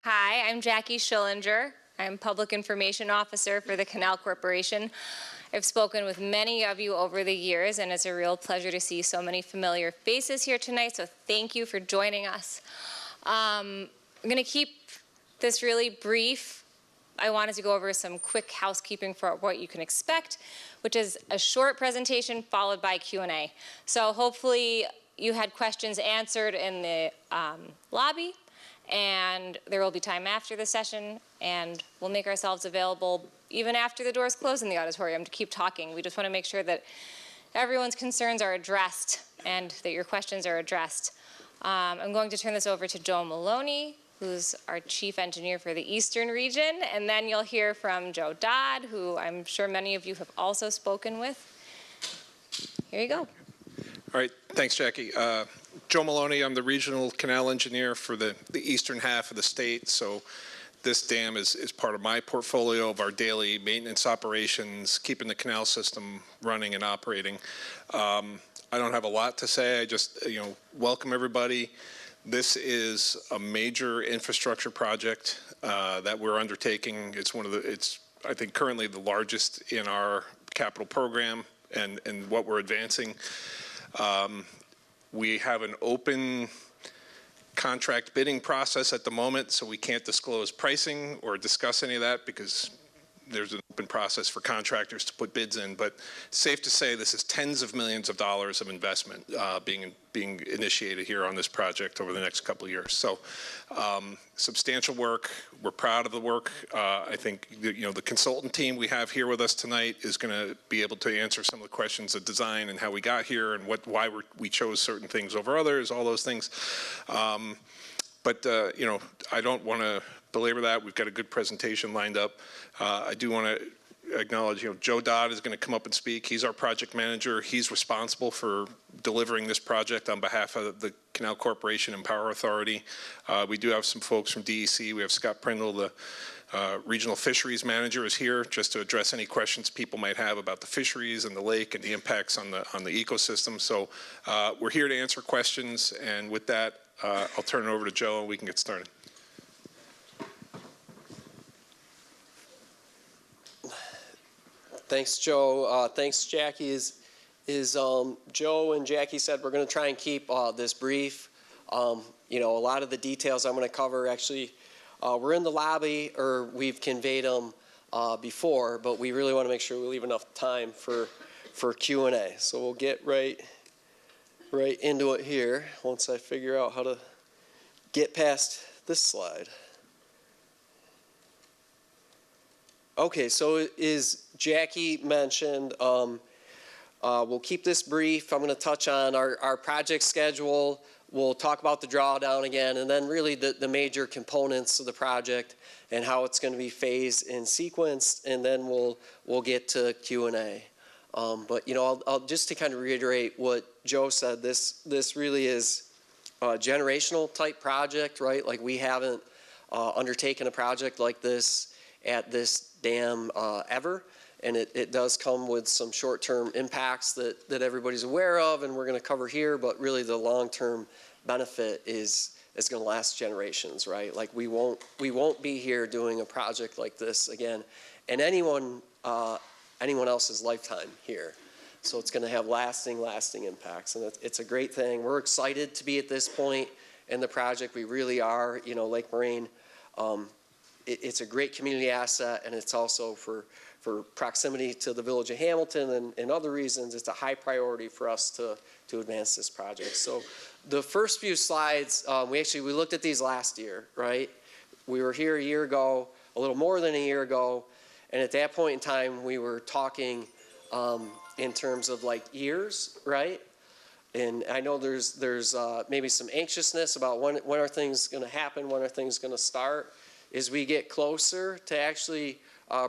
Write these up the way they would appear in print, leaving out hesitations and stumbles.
Hi, I'm Jackie Schillinger. I'm Public Information Officer for the Canal Corporation. I've spoken with many of you over the years, and it's a real pleasure to see so many familiar faces here tonight, so thank you for joining us. I'm going to keep this really brief. I wanted to go over some quick housekeeping for what you can expect, which is a short presentation followed by Q&A. So hopefully you had questions answered in the lobby, and there will be time after the session, and we'll make ourselves available even after the doors close in the auditorium to keep talking. We just want to make sure that everyone's concerns are addressed and that your questions are addressed. I'm going to turn this over to Joe Maloney, who's our chief engineer for the Eastern region, and then you'll hear from Joe Dodd, who I'm sure many of you have also spoken with. Here you go. All right, thanks, Jackie. Joe Maloney, I'm the regional canal engineer for the eastern half of the state. So this dam is part of my portfolio of our daily maintenance operations, keeping the canal system running and operating. I don't have a lot to say. I just, welcome everybody. This is a major infrastructure project that we're undertaking. It's I think currently the largest in our capital program and what we're advancing. We have an open contract bidding process at the moment, so we can't disclose pricing or discuss any of that because there's an open process for contractors to put bids in. But safe to say this is tens of millions of dollars of investment being initiated here on this project over the next couple of years. So substantial work. We're proud of the work. I think the consultant team we have here with us tonight is going to be able to answer some of the questions of design and how we got here and why we chose certain things over others, all those things. But I don't want to belabor that. We've got a good presentation lined up. I do want to acknowledge, Joe Dodd is going to come up and speak. He's our project manager. He's responsible for delivering this project on behalf of the Canal Corporation and Power Authority. We do have some folks from DEC. We have Scott Prindle, the regional fisheries manager, is here just to address any questions people might have about the fisheries and the lake and the impacts on the ecosystem. So we're here to answer questions, and with that, I'll turn it over to Joe and we can get started. Thanks, Joe. Thanks, Jackie. Joe and Jackie said we're going to try and keep this brief. A lot of the details I'm going to cover actually we're in the lobby, or we've conveyed them before, but we really want to make sure we leave enough time for Q&A. So we'll get right into it here once I figure out how to get past this slide. Okay, so as Jackie mentioned, we'll keep this brief. I'm going to touch on our project schedule. We'll talk about the drawdown again, and then really the major components of the project and how it's going to be phased and sequenced, and then we'll get to Q&A. But I'll just to kind of reiterate what Joe said. This really is a generational type project, right? Like we haven't undertaken a project like this at this dam ever, and it does come with some short-term impacts that everybody's aware of, and we're going to cover here. But really, the long-term benefit is going to last generations, right? Like we won't be here doing a project like this again, and anyone else's lifetime here. So it's going to have lasting impacts, and it's a great thing. We're excited to be at this point in the project. We really are. Lake Moraine. It's a great community asset, and it's also for proximity to the village of Hamilton and other reasons. It's a high priority for us to advance this project. So the first few slides, we looked at these last year, right? We were here a year ago, a little more than a year ago, and at that point in time, we were talking in terms of like years, right? And I know there's maybe some anxiousness about when are things going to happen, when are things going to start. As we get closer to actually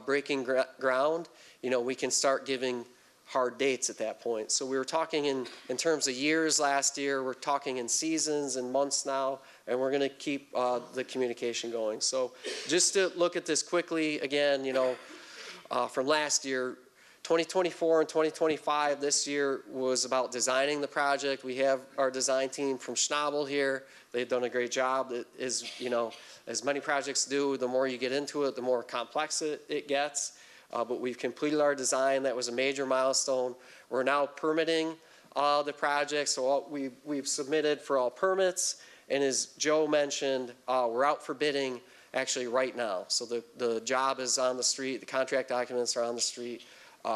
breaking ground, we can start giving hard dates at that point. So we were talking in terms of years last year. We're talking in seasons and months now, and we're going to keep the communication going. So just to look at this quickly again, from last year, 2024 and 2025, this year was about designing the project. We have our design team from Schnabel here. They've done a great job. It is, you know, as many projects do, the more you get into it, the more complex it gets. But we've completed our design. That was a major milestone. We're now permitting the project, so we've submitted for all permits. And as Joe mentioned, we're out for bidding actually right now. So the job is on the street, the contract documents are on the street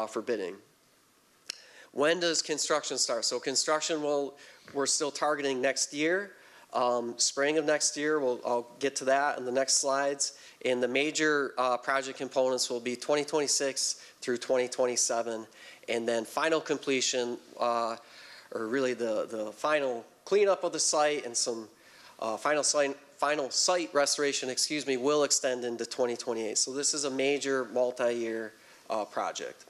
for bidding. When does construction start? So construction we're still targeting next year, spring of next year. I'll get to that in the next slides. And the major project components will be 2026 through 2027. And then final completion, or really the final cleanup of the site and some final site restoration, excuse me, will extend into 2028. So this is a major multi-year project.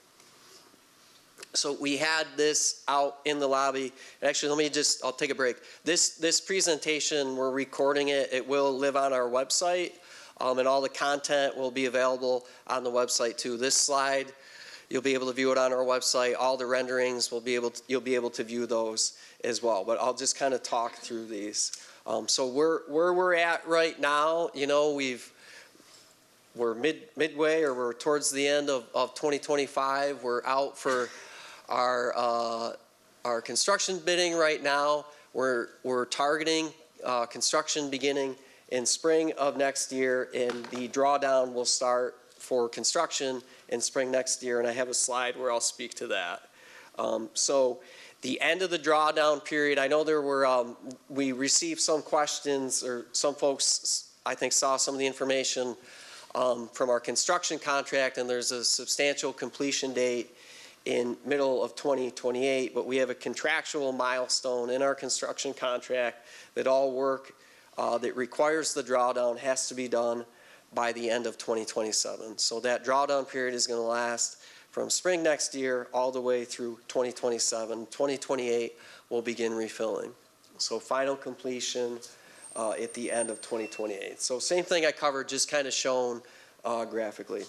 So we had this out in the lobby. Actually, I'll take a break. This presentation, we're recording it. It will live on our website, and all the content will be available on the website too. This slide, you'll be able to view it on our website. All the renderings, you'll be able to view those as well. But I'll just kind of talk through these. So where we're at right now, you know, we're midway, or we're towards the end of 2025. We're out for our construction bidding right now. We're targeting construction beginning in spring of next year, and the drawdown will start for construction in spring next year. And I have a slide where I'll speak to that. So the end of the drawdown period, I know there were, we received some questions, or some folks, I think, saw some of the information from our construction contract, and there's a substantial completion date in middle of 2028, but we have a contractual milestone in our construction contract that all work that requires the drawdown has to be done by the end of 2027. So that drawdown period is going to last from spring next year all the way through 2027. 2028 we'll begin refilling. So final completion at the end of 2028. So same thing I covered, just kind of shown graphically.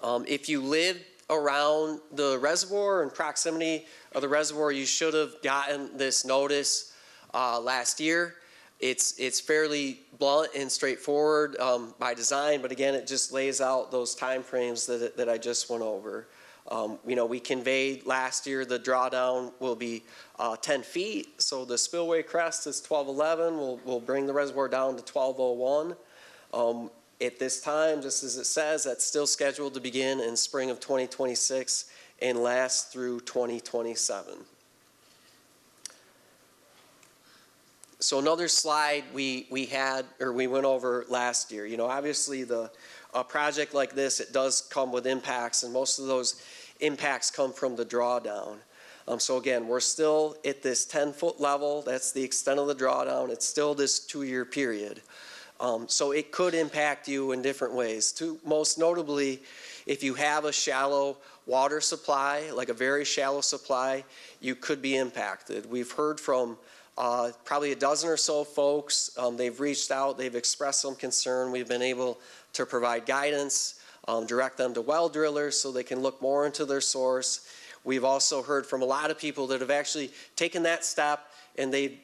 If you live around the reservoir, in proximity of the reservoir, you should have gotten this notice last year. It's fairly blunt and straightforward by design, but again, it just lays out those time frames that I just went over. You know, we conveyed last year the drawdown will be 10 feet, so the spillway crest is 1211. We'll bring the reservoir down to 1201. At this time, just as it says, that's still scheduled to begin in spring of 2026 and last through 2027. So another slide we went over last year. You know, obviously a project like this, it does come with impacts, and most of those impacts come from the drawdown. So again, we're still at this 10-foot level. That's the extent of the drawdown. It's still this 2-year period. So it could impact you in different ways. Most notably, if you have a shallow water supply, like a very shallow supply, you could be impacted. We've heard from probably a dozen or so folks. They've reached out, they've expressed some concern. We've been able to provide guidance, direct them to well drillers so they can look more into their source. We've also heard from a lot of people that have actually taken that step, and they've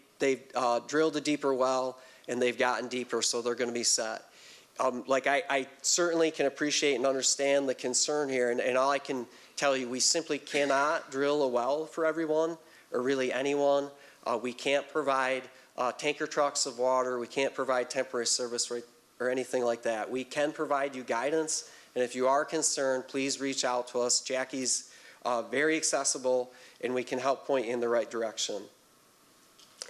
drilled a deeper well, and they've gotten deeper, so they're going to be set. Like I certainly can appreciate and understand the concern here, and all I can tell you, we simply cannot drill a well for everyone, or really anyone. We can't provide tanker trucks of water. We can't provide temporary service or anything like that. We can provide you guidance, and if you are concerned, please reach out to us. Jackie's very accessible, and we can help point you in the right direction.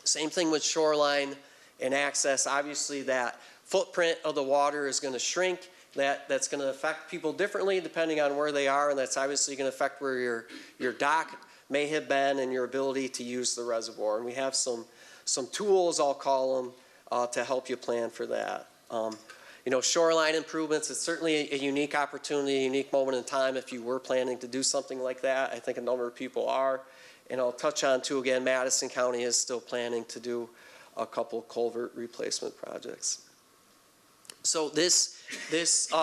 Same thing with shoreline and access. Obviously, that footprint of the water is going to shrink. That's going to affect people differently depending on where they are, and that's obviously going to affect where your dock may have been and your ability to use the reservoir. And we have some tools, I'll call them, to help you plan for that. You know, shoreline improvements, it's certainly a unique opportunity, a unique moment in time if you were planning to do something like that. I think a number of people are. And I'll touch on, too, again, Madison County is still planning to do a couple culvert replacement projects. So this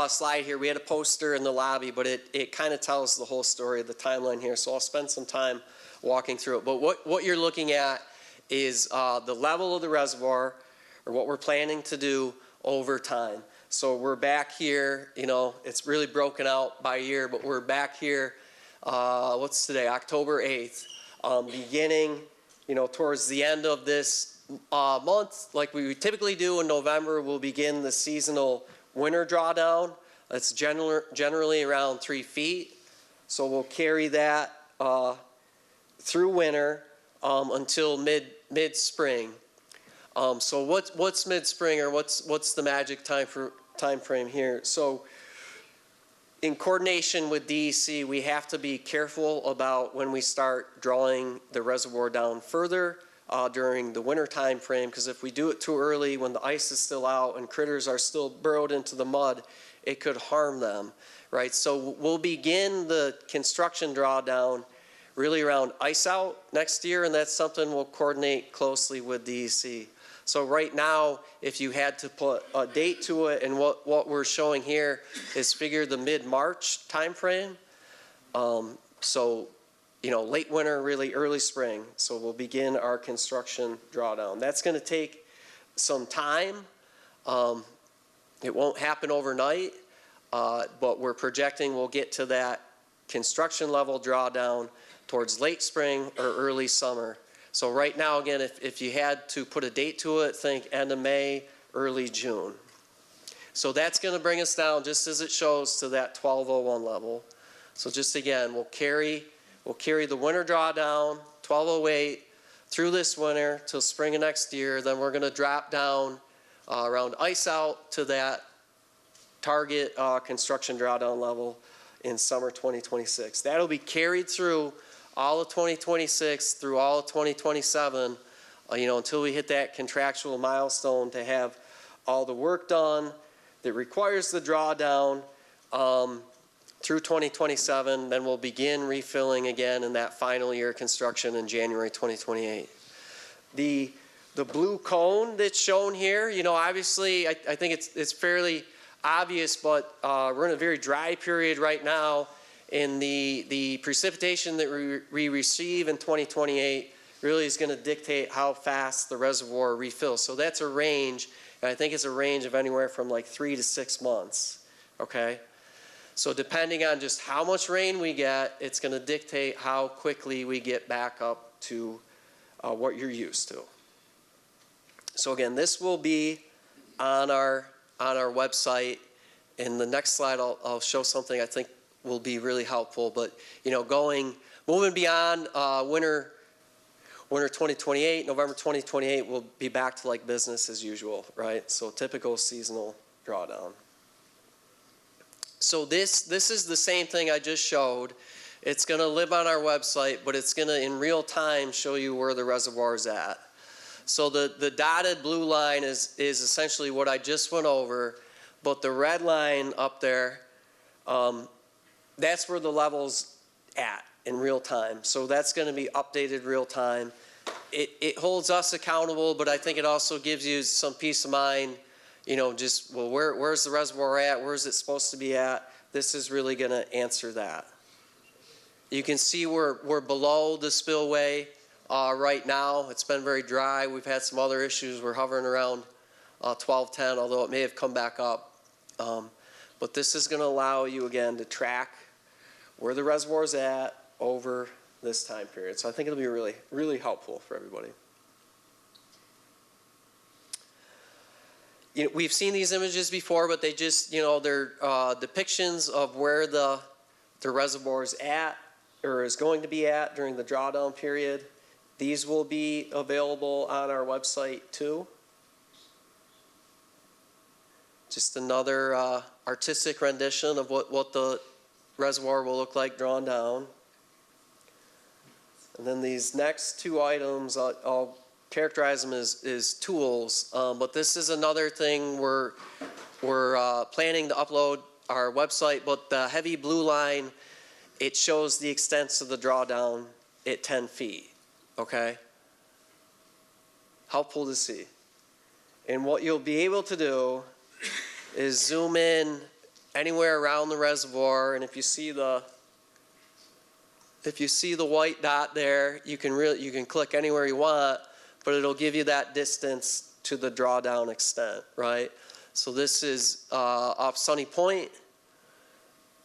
slide here, we had a poster in the lobby, but it kind of tells the whole story of the timeline here. So I'll spend some time walking through it. But what you're looking at is the level of the reservoir, or what we're planning to do over time. So we're back here, you know, it's really broken out by year, but we're back here, what's today, October 8th, beginning, you know, towards the end of this month, like we typically do in November, we'll begin the seasonal winter drawdown. It's generally around 3 feet. So we'll carry that through winter until mid-spring. So what's mid-spring, or what's the magic time frame here? So in coordination with DEC, we have to be careful about when we start drawing the reservoir down further during the winter time frame, because if we do it too early when the ice is still out and critters are still burrowed into the mud, it could harm them, right? So we'll begin the construction drawdown really around ice out next year, and that's something we'll coordinate closely with DEC. So right now, if you had to put a date to it, and what we're showing here is figure the mid-March timeframe. So, you know, late winter, really early spring. So we'll begin our construction drawdown. That's going to take some time. It won't happen overnight, but we're projecting we'll get to that construction level drawdown towards late spring or early summer. So right now, again, if you had to put a date to it, think end of May, early June. So that's going to bring us down, just as it shows, to that 1201 level. So just again, we'll carry the winter drawdown, 1208, through this winter till spring of next year. Then we're going to drop down around ice out to that target construction drawdown level in summer 2026. That'll be carried through all of 2026 through all of 2027, you know, until we hit that contractual milestone to have all the work done that requires the drawdown through 2027. Then we'll begin refilling again in that final year of construction in January 2028. The blue cone that's shown here, you know, obviously I think it's fairly obvious, but we're in a very dry period right now. And the precipitation that we receive in 2028 really is going to dictate how fast the reservoir refills. So that's a range, and I think it's a range of anywhere from like 3 to 6 months, okay? So depending on just how much rain we get, it's going to dictate how quickly we get back up to what you're used to. So again, this will be on our website. In the next slide, I'll show something I think will be really helpful. But you know, moving beyond winter 2028, November 2028, we'll be back to like business as usual, right? So typical seasonal drawdown. So this is the same thing I just showed. It's going to live on our website, but it's going to in real time show you where the reservoir is at. So the dotted blue line is essentially what I just went over, but the red line up there, that's where the level's at in real time. So that's going to be updated real time. It holds us accountable, but I think it also gives you some peace of mind, you know, just, well, where's the reservoir at? Where's it supposed to be at? This is really going to answer that. You can see we're below the spillway right now. It's been very dry. We've had some other issues. We're hovering around 1210, although it may have come back up. But this is going to allow you, again, to track where the reservoir's at over this time period. So I think it'll be really, really helpful for everybody. You know, we've seen these images before, but they just, you know, they're depictions of where the reservoir's at or is going to be at during the drawdown period. These will be available on our website too. Just another artistic rendition of what the reservoir will look like drawn down. And then these next two items, I'll characterize them as tools, but this is another thing we're planning to upload our website, but the heavy blue line, it shows the extents of the drawdown at 10 feet, okay? Helpful to see. And what you'll be able to do is zoom in anywhere around the reservoir, and if you see the white dot there, you can click anywhere you want, but it'll give you that distance to the drawdown extent, right? So this is off Sunny Point,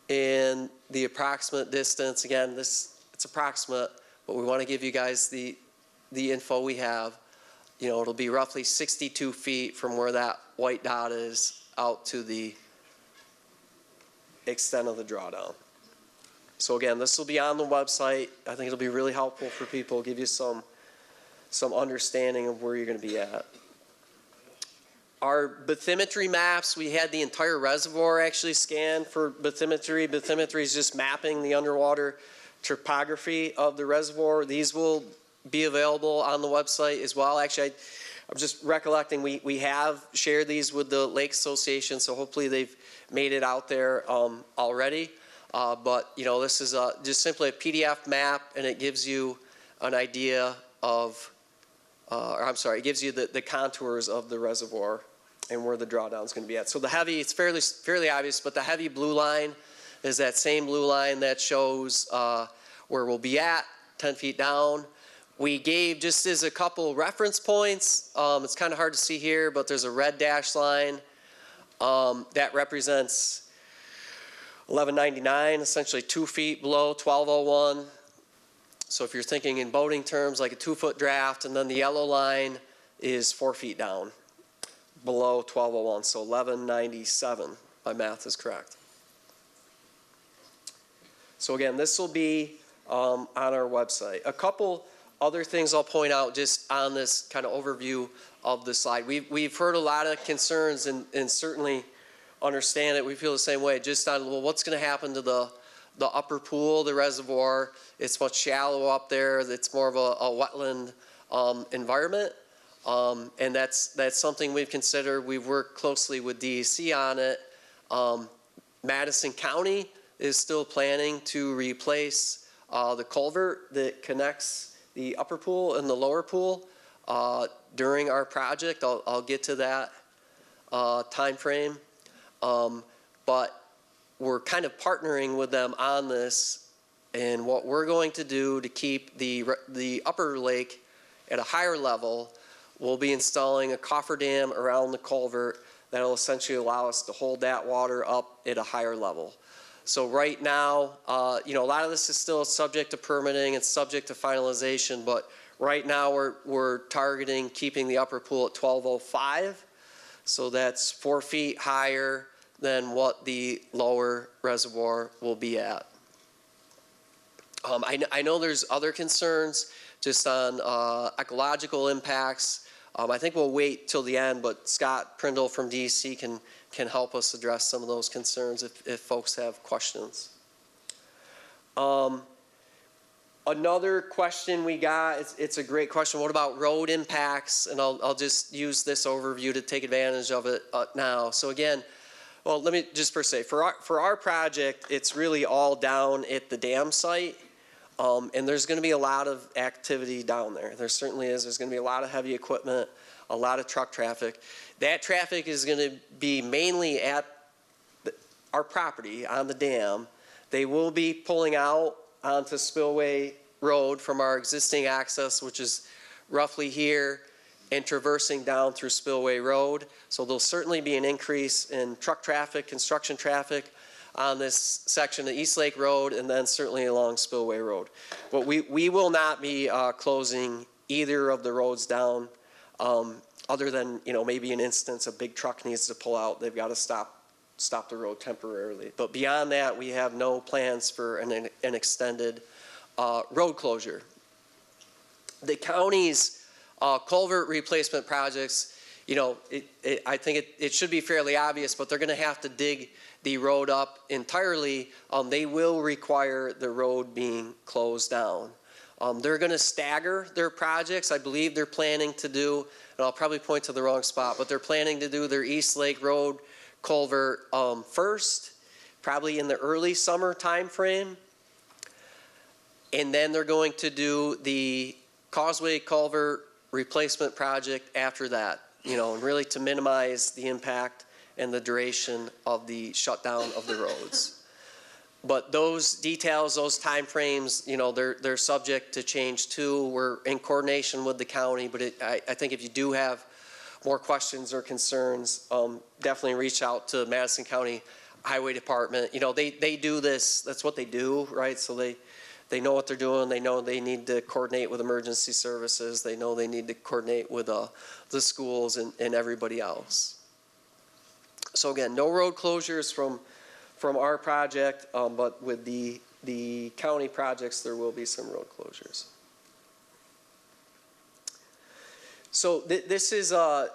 and the approximate distance, again, it's approximate, but we want to give you guys the info we have. You know, it'll be roughly 62 feet from where that white dot is out to the extent of the drawdown. So again, this will be on the website. I think it'll be really helpful for people, give you some understanding of where you're going to be at. Our bathymetry maps, we had the entire reservoir actually scanned for bathymetry. Bathymetry is just mapping the underwater topography of the reservoir. These will be available on the website as well. Actually, I'm just recollecting we have shared these with the Lake Association, so hopefully they've made it out there already. But you know, this is just simply a PDF map, and it gives you an idea of, or I'm sorry, it gives you the contours of the reservoir and where the drawdown is going to be at. So the heavy, it's fairly obvious, but the heavy blue line is that same blue line that shows where we'll be at, 10 feet down. We gave, just as a couple reference points, it's kind of hard to see here, but there's a red dashed line that represents 1199, essentially 2 feet below 1201. So if you're thinking in boating terms, like a 2-foot draft, and then the yellow line is 4 feet down below 1201, so 1197. My math is correct. So again, this will be on our website. A couple other things I'll point out just on this kind of overview of the slide. We've heard a lot of concerns and certainly understand it. We feel the same way just on, well, what's going to happen to the upper pool, the reservoir? It's much shallower up there. It's more of a wetland environment. And that's something we've considered. We've worked closely with DEC on it. Madison County is still planning to replace the culvert that connects the upper pool and the lower pool during our project. I'll get to that time frame. But we're kind of partnering with them on this, and what we're going to do to keep the upper lake at a higher level, we'll be installing a cofferdam around the culvert that will essentially allow us to hold that water up at a higher level. So right now, you know, a lot of this is still subject to permitting, it's subject to finalization, but right now we're targeting keeping the upper pool at 1205. So that's 4 feet higher than what the lower reservoir will be at. I know there's other concerns just on ecological impacts. I think we'll wait till the end, but Scott Prindle from DEC can help us address some of those concerns if folks have questions. Another question we got, it's a great question. What about road impacts? And I'll just use this overview to take advantage of it now. So again, well, let me just first say, for our project, it's really all down at the dam site. And there's going to be a lot of activity down there. There certainly is. There's going to be a lot of heavy equipment, a lot of truck traffic. That traffic is going to be mainly at our property on the dam. They will be pulling out onto Spillway Road from our existing access, which is roughly here, and traversing down through Spillway Road. So there'll certainly be an increase in truck traffic, construction traffic on this section of East Lake Road, and then certainly along Spillway Road. But we will not be closing either of the roads down, other than, you know, maybe an instance a big truck needs to pull out. They've got to stop the road temporarily. But beyond that, we have no plans for an extended road closure. The county's culvert replacement projects, you know, I think it should be fairly obvious, but they're going to have to dig the road up entirely. They will require the road being closed down. They're going to stagger their projects. I believe they're planning to do, and I'll probably point to the wrong spot, but they're planning to do their East Lake Road culvert first, probably in the early summer time frame. And then they're going to do the Causeway Culvert replacement project after that, you know, and really to minimize the impact and the duration of the shutdown of the roads. But those details, those timeframes, you know, they're subject to change too. We're in coordination with the county, but I think if you do have more questions or concerns, definitely reach out to Madison County Highway Department. You know, they do this, that's what they do, right? So they know what they're doing. They know they need to coordinate with emergency services. They know they need to coordinate with the schools and everybody else. So again, no road closures from our project, but with the county projects, there will be some road closures. So this is an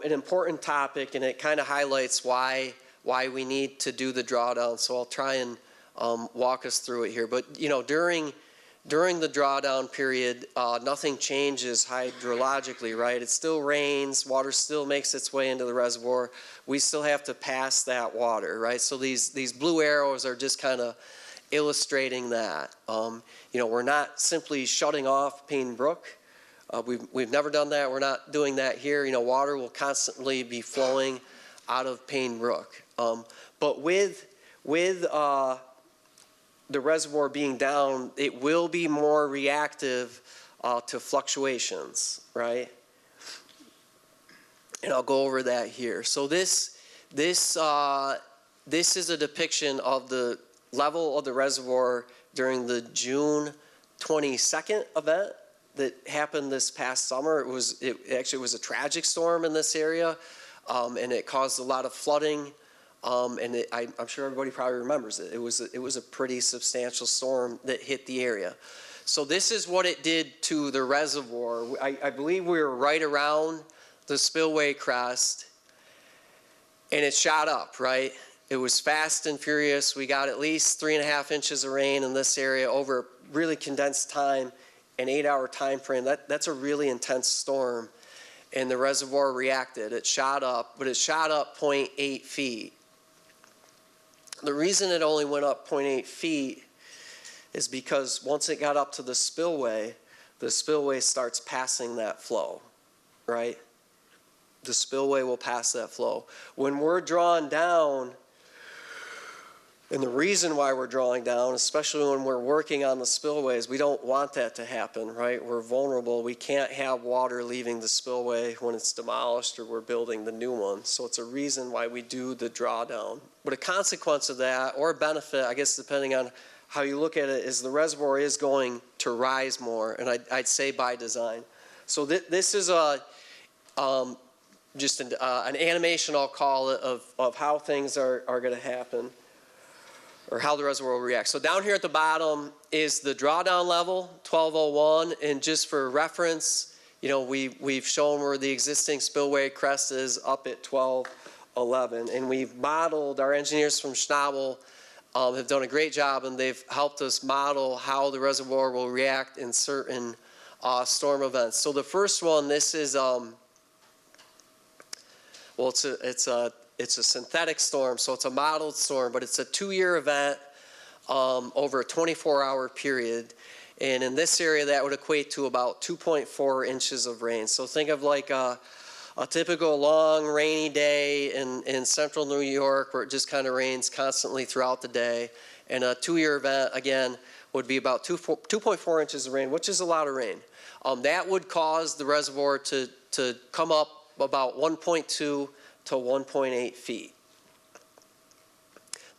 important topic, and it kind of highlights why we need to do the drawdown. So I'll try and walk us through it here. But you know, during the drawdown period, nothing changes hydrologically, right? It still rains, water still makes its way into the reservoir. We still have to pass that water, right? So these blue arrows are just kind of illustrating that. You know, we're not simply shutting off Payne Brook. We've never done that. We're not doing that here. You know, water will constantly be flowing out of Payne Brook. But with the reservoir being down, it will be more reactive to fluctuations, right? And I'll go over that here. So this is a depiction of the level of the reservoir during the June 22nd event that happened this past summer. It actually was a tragic storm in this area, and it caused a lot of flooding. And I'm sure everybody probably remembers it. It was a pretty substantial storm that hit the area. So this is what it did to the reservoir. I believe we were right around the spillway crest, and it shot up, right? It was fast and furious. We got at least 3.5 inches of rain in this area over a really condensed time, an 8-hour time frame. That's a really intense storm, and the reservoir reacted. It shot up, but it shot up 0.8 feet. The reason it only went up 0.8 feet is because once it got up to the spillway starts passing that flow, right? The spillway will pass that flow. When we're drawn down, and the reason why we're drawing down, especially when we're working on the spillways, we don't want that to happen, right? We're vulnerable. We can't have water leaving the spillway when it's demolished or we're building the new one. So it's a reason why we do the drawdown. But a consequence of that, or a benefit, I guess depending on how you look at it, is the reservoir is going to rise more, and I'd say by design. So this is just an animation, I'll call it, of how things are going to happen, or how the reservoir will react. So down here at the bottom is the drawdown level, 1201, and just for reference, you know, we've shown where the existing spillway crest is up at 1211, and we've modeled, our engineers from Schnabel have done a great job, and they've helped us model how the reservoir will react in certain storm events. So the first one, this is, well, it's a synthetic storm, so it's a modeled storm, but it's a 2-year event over a 24-hour period. And in this area, that would equate to about 2.4 inches of rain. So think of like a typical long rainy day in central New York where it just kind of rains constantly throughout the day. And a 2-year event, again, would be about 2.4 inches of rain, which is a lot of rain. That would cause the reservoir to come up about 1.2 to 1.8 feet.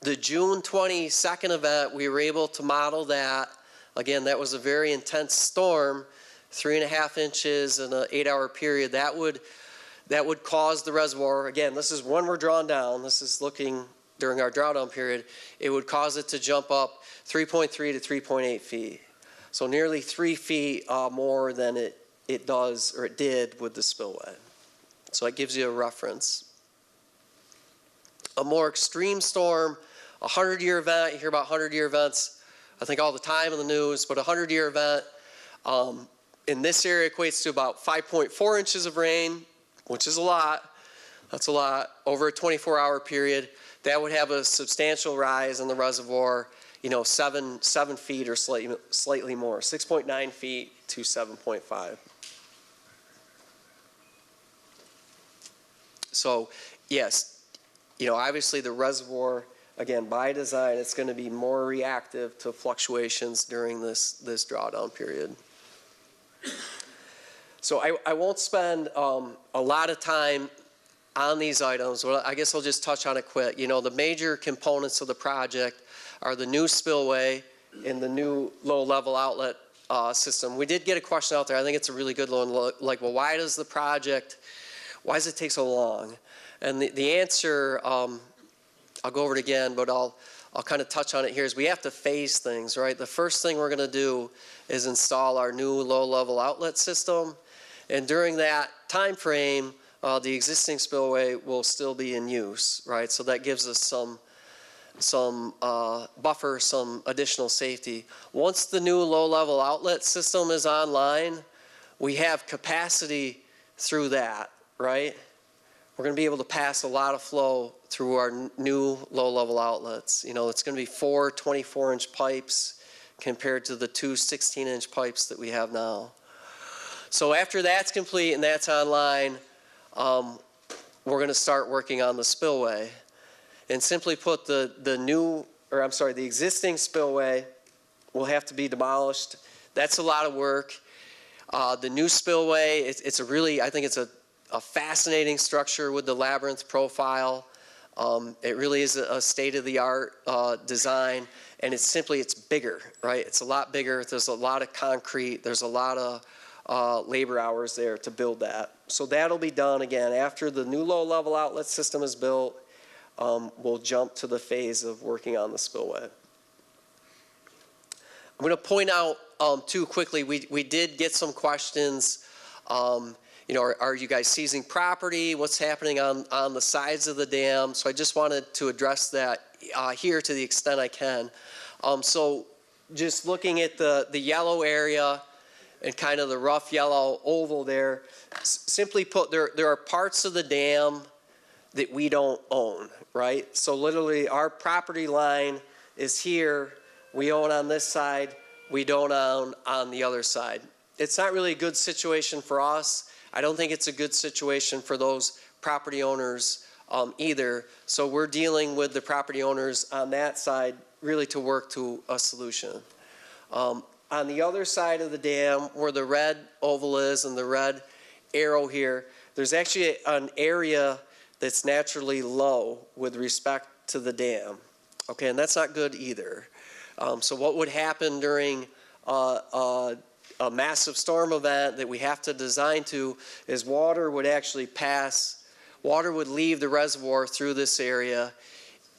The June 22nd event, we were able to model that. Again, that was a very intense storm, 3.5 inches in an 8-hour period. That would cause the reservoir, again, this is when we're drawn down, this is looking during our drawdown period, it would cause it to jump up 3.3 to 3.8 feet. So nearly 3 feet more than it does, or it did, with the spillway. So that gives you a reference. A more extreme storm, a 100-year event, you hear about 100-year events, I think all the time in the news, but a 100-year event in this area equates to about 5.4 inches of rain, which is a lot. That's a lot. Over a 24-hour period, that would have a substantial rise in the reservoir, you know, 7 feet or slightly more, 6.9 feet to 7.5. So, yes, You know, obviously the reservoir, again, by design, it's going to be more reactive to fluctuations during this drawdown period. So I won't spend a lot of time on these items. Well, I guess I'll just touch on it quick. You know, the major components of the project are the new spillway and the new low-level outlet system. We did get a question out there. I think it's a really good one. Like, well, why does it take so long? And the answer, I'll go over it again, but I'll kind of touch on it here, is we have to phase things, right? The first thing we're going to do is install our new low-level outlet system. And during that time frame, the existing spillway will still be in use, right? So that gives us some buffer, some additional safety. Once the new low-level outlet system is online, we have capacity through that, right? We're going to be able to pass a lot of flow through our new low-level outlets. You know, it's going to be 4 24-inch pipes compared to the 2 16-inch pipes that we have now. So after that's complete and that's online, we're going to start working on the spillway. And simply put, the existing spillway will have to be demolished. That's a lot of work. The new spillway, it's a really, I think it's a fascinating structure with the labyrinth profile. It really is a state-of-the-art design, and it's bigger, right? It's a lot bigger. There's a lot of concrete. There's a lot of labor hours there to build that. So that'll be done again after the new low-level outlet system is built. We'll jump to the phase of working on the spillway. I'm going to point out too quickly, we did get some questions. You know, are you guys seizing property? What's happening on the sides of the dam? So I just wanted to address that here to the extent I can. So just looking at the yellow area and kind of the rough yellow oval there, simply put, there are parts of the dam that we don't own, right? So literally our property line is here. We own on this side. We don't own on the other side. It's not really a good situation for us. I don't think it's a good situation for those property owners either. So we're dealing with the property owners on that side really to work to a solution. On the other side of the dam, where the red oval is and the red arrow here, there's actually an area that's naturally low with respect to the dam. Okay, and that's not good either. So what would happen during a massive storm event that we have to design to is water would leave the reservoir through this area.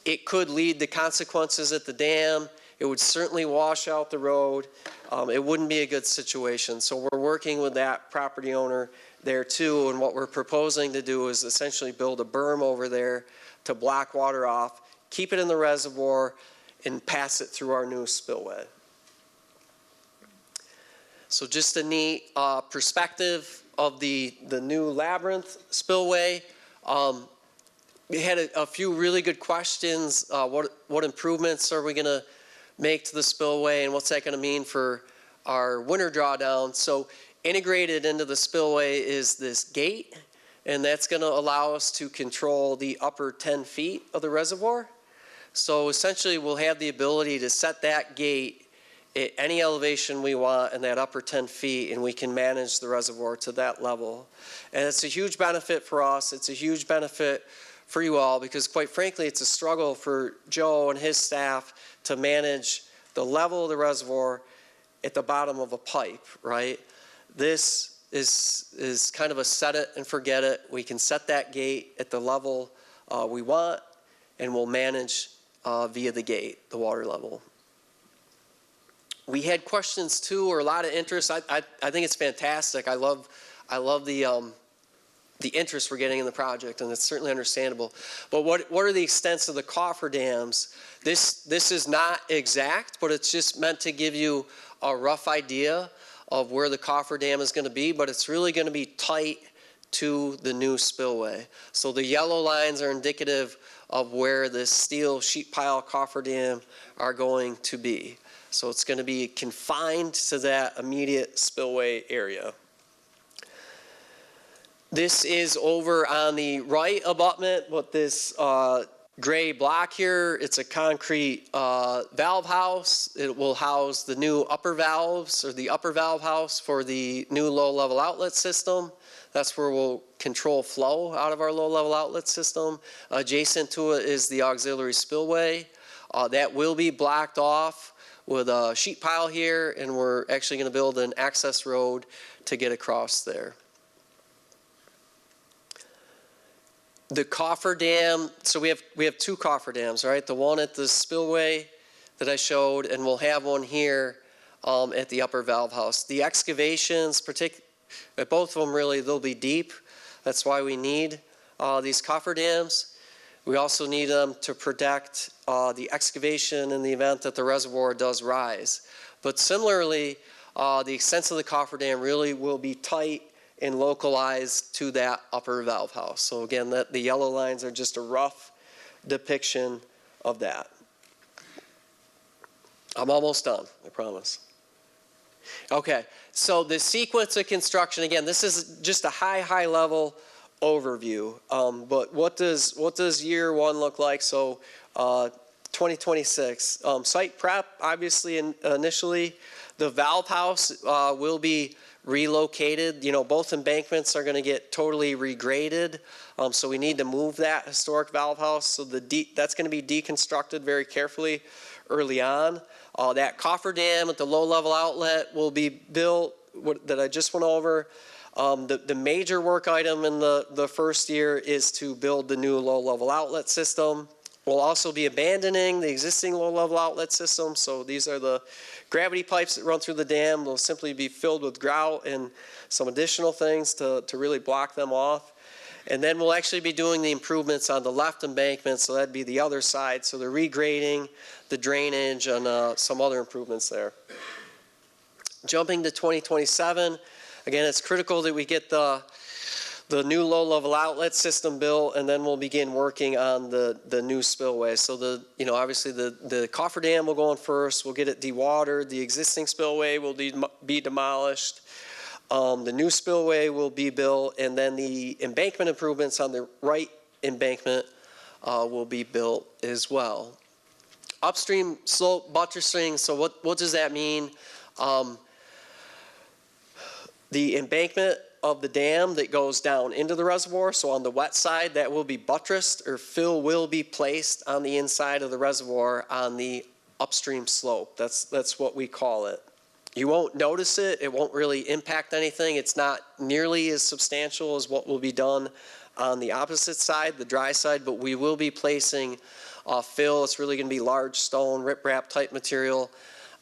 It could lead to consequences at the dam. It would certainly wash out the road. It wouldn't be a good situation. So we're working with that property owner there too, and what we're proposing to do is essentially build a berm over there to block water off, keep it in the reservoir, and pass it through our new spillway. So just a neat perspective of the new labyrinth spillway. We had a few really good questions. What improvements are we going to make to the spillway, and what's that going to mean for our winter drawdown? So integrated into the spillway is this gate, and that's going to allow us to control the upper 10 feet of the reservoir. So essentially we'll have the ability to set that gate at any elevation we want in that upper 10 feet, and we can manage the reservoir to that level. And it's a huge benefit for us. It's a huge benefit for you all, because quite frankly, it's a struggle for Joe and his staff to manage the level of the reservoir at the bottom of a pipe, right? This is kind of a set it and forget it. We can set that gate at the level we want, and we'll manage via the gate, the water level. We had questions too, or a lot of interest. I think it's fantastic. I love the interest we're getting in the project, and it's certainly understandable. But what are the extents of the cofferdams? This is not exact, but it's just meant to give you a rough idea of where the cofferdam is going to be, but it's really going to be tight to the new spillway. So the yellow lines are indicative of where the steel sheet pile cofferdam are going to be. So it's going to be confined to that immediate spillway area. This is over on the right abutment, but this gray block here, it's a concrete valve house. It will house the new upper valves, or the upper valve house for the new low-level outlet system. That's where we'll control flow out of our low-level outlet system. Adjacent to it is the auxiliary spillway. That will be blocked off with a sheet pile here, and we're actually going to build an access road to get across there. The cofferdam, so we have two cofferdams, right? The one at the spillway that I showed, and we'll have one here at the upper valve house. The excavations, at both of them really, they'll be deep. That's why we need these cofferdams. We also need them to protect the excavation in the event that the reservoir does rise. But similarly, the extents of the cofferdam really will be tight and localized to that upper valve house. So again, the yellow lines are just a rough depiction of that. I'm almost done, I promise. Okay, so the sequence of construction, again, this is just a high level overview. But what does year one look like? So 2026, site prep, obviously, initially. The valve house will be relocated. You know, both embankments are going to get totally regraded. So we need to move that historic valve house. So that's going to be deconstructed very carefully early on. That cofferdam at the low-level outlet will be built, that I just went over. The major work item in the first year is to build the new low-level outlet system. We'll also be abandoning the existing low-level outlet system. So these are the gravity pipes that run through the dam. They'll simply be filled with grout and some additional things to really block them off. And then we'll actually be doing the improvements on the left embankment, so that'd be the other side. So the regrading, the drainage, and some other improvements there. Jumping to 2027, again, it's critical that we get the new low-level outlet system built, and then we'll begin working on the new spillway. So obviously the cofferdam will go in first. We'll get it dewatered. The existing spillway will be demolished. The new spillway will be built, and then the embankment improvements on the right embankment will be built as well. Upstream slope buttressing, so what does that mean? The embankment of the dam that goes down into the reservoir, so on the wet side, that will be buttressed, or fill will be placed on the inside of the reservoir on the upstream slope. That's what we call it. You won't notice it. It won't really impact anything. It's not nearly as substantial as what will be done on the opposite side, the dry side, but we will be placing fill. It's really going to be large stone, riprap type material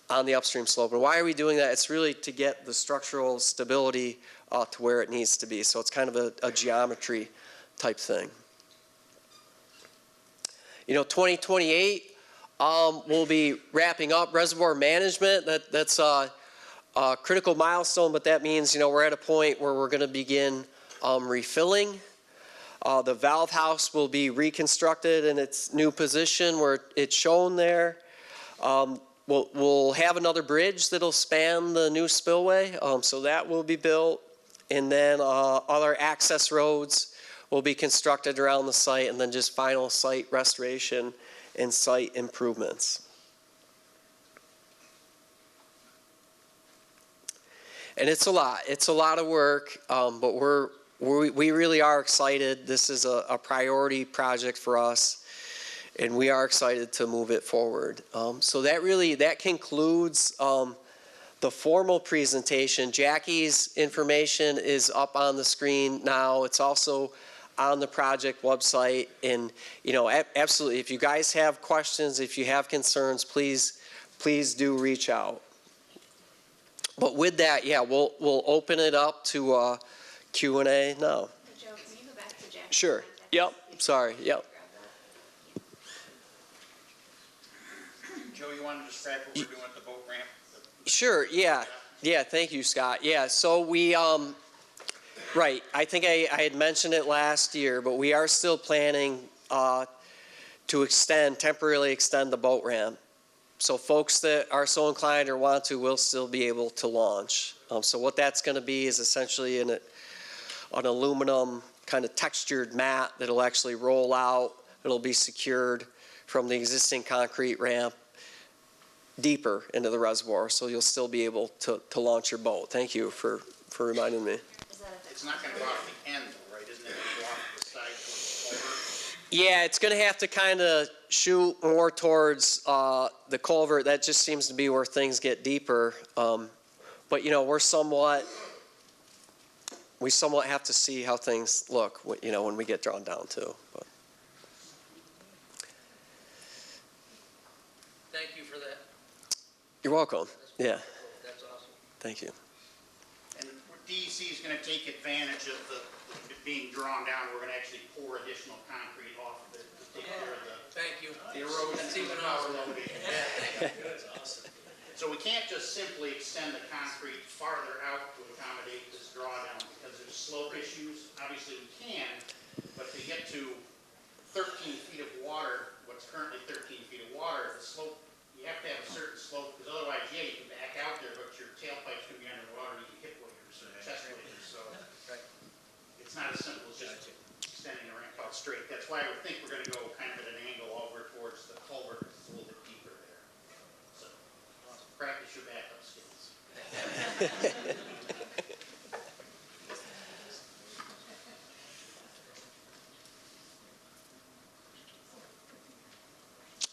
on the upstream slope. And why are we doing that? It's really to get the structural stability to where it needs to be. So it's kind of a geometry type thing. 2028, we'll be wrapping up reservoir management. That's a critical milestone, but that means, we're at a point where we're going to begin refilling. The valve house will be reconstructed in its new position where it's shown there. We'll have another bridge that'll span the new spillway, so that will be built. And then other access roads will be constructed around the site, and then just final site restoration and site improvements. And it's a lot of work, but we really are excited. This is a priority project for us, and we are excited to move it forward. So that concludes the formal presentation. Jackie's information is up on the screen now. It's also on the project website. And absolutely, if you guys have questions, if you have concerns, please do reach out. But with that, we'll open it up to Q&A now. Joe, can you go back to Jackie? Sure. Yep. Sorry. Yep. Joe, you want to describe what we're doing at the boat ramp? Sure. Yeah. Thank you, Scott. Yeah. So we, right. I think I had mentioned it last year, but we are still planning to temporarily extend the boat ramp. So folks that are so inclined or want to will still be able to launch. So what that's going to be is essentially an aluminum kind of textured mat that'll actually roll out. It'll be secured from the existing concrete ramp deeper into the reservoir, so you'll still be able to launch your boat. Thank you for reminding me. It's not gonna go off the end, though, right? Isn't it gonna go off the side towards the culvert? Yeah, it's going to have to kind of shoot more towards the culvert. That just seems to be where things get deeper. But you know, we somewhat have to see how things look, you know, when we get drawn down too. But. Thank you for that. You're welcome. Yeah. That's awesome. Thank you. And DEC is gonna take advantage of it being drawn down. We're gonna actually pour additional concrete off of it to take care of Thank you. the erosion. That's even and power awesome. loading. That's awesome. So we can't just simply extend the concrete farther out to accommodate this drawdown because there's slope issues. Obviously we can, but to get to 13 feet of water, what's currently 13 feet of water, the slope, you have to have a certain slope, because otherwise, yeah, you can back out there, but your tailpipe's gonna be underwater, you can hip waders or chest waders, so. It's not as simple as just extending the ramp out straight. That's why I would think we're gonna go kind of at an angle over towards the culvert, because it's a little bit deeper there. So, practice your backup skills.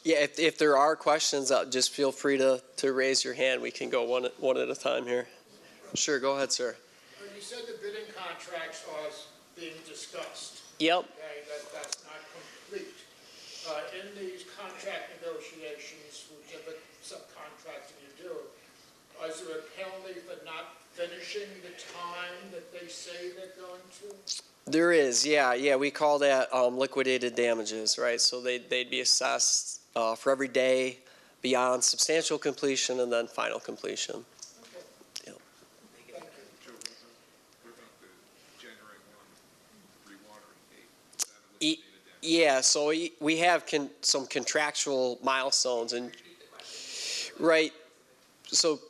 Yeah, if there are questions, just feel free to raise your hand. We can go one at a time here. Sure, go ahead, sir. You said the bidding contracts are being discussed. Yep. Okay, that's not complete. In these contract negotiations, whichever subcontracting you do, is there a penalty for not finishing the time that they say they're going to? There is, yeah. We call that liquidated damages, right? So they'd be assessed for every day beyond substantial completion and then final completion. Okay. Yep. Thank you. Joe, what about the January 1 rewatering date? Is that a liquidated damage? Yeah, so we have some contractual milestones, and right, so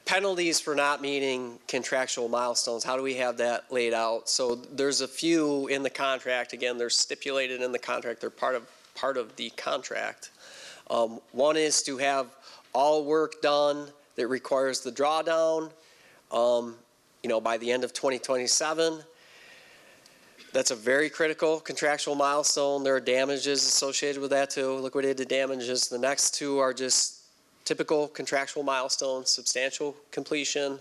penalties for not meeting contractual milestones, how do we have that laid out? So there's a few in the contract. Again, they're stipulated in the contract. They're part of the contract. One is to have all work done that requires the drawdown, you know, by the end of 2027. That's a very critical contractual milestone. There are damages associated with that too, liquidated damages. The next two are just typical contractual milestones: substantial completion